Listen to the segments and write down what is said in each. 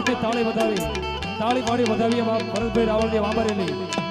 હાથે તાળી પાડી વધાવી ભરતભાઈ રાવળની વાંભરેલી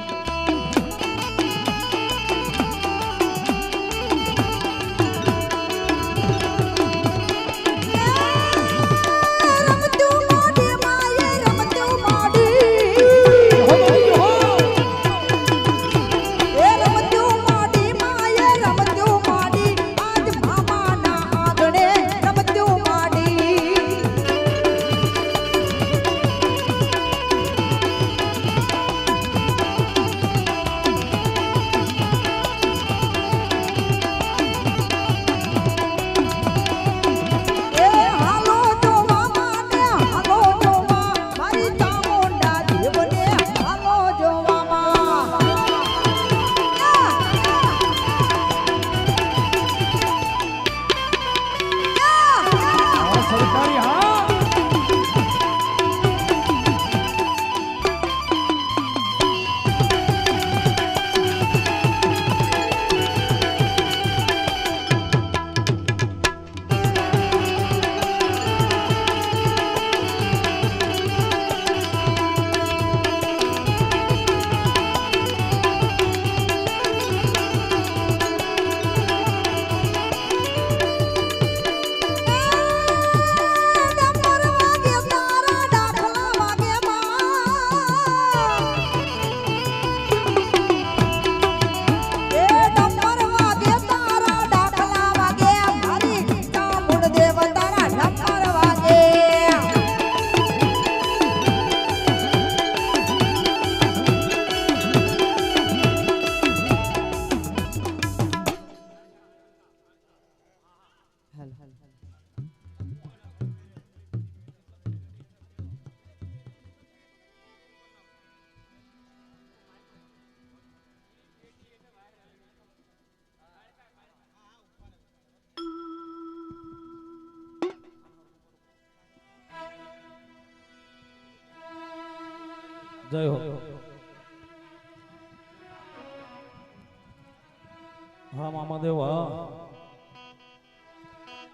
જય હો હા મામાદેવ હા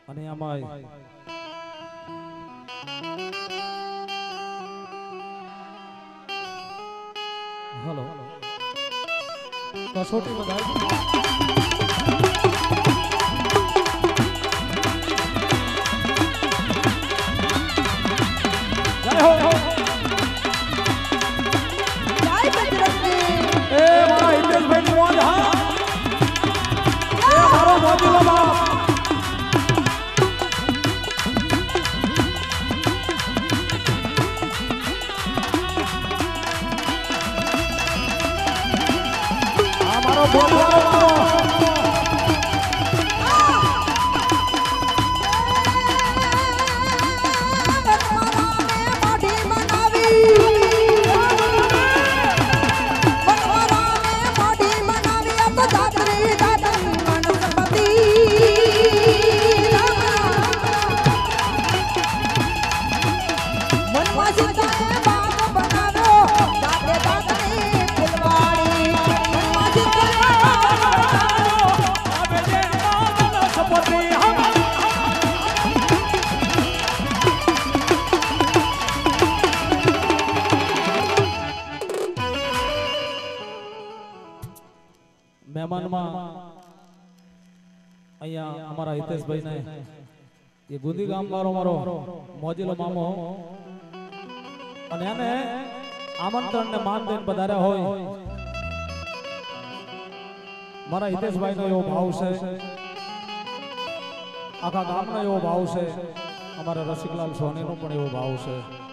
અને આમાં હલો કસોટી વધારે જય હો મહેમાનમાં અહીંયા અમારા હિતેશભાઈ ને એ ગુંદી ગામ વાળો મારો મોજીલો મામો અને એને આમંત્રણ ને માન દઈને પધાર્યા હોય મારા હિતેશભાઈ નો એવો ભાવ છે આખા ગામનો એવો ભાવ છે અમારા રસિકલાલ સોની નો પણ એવો ભાવ છે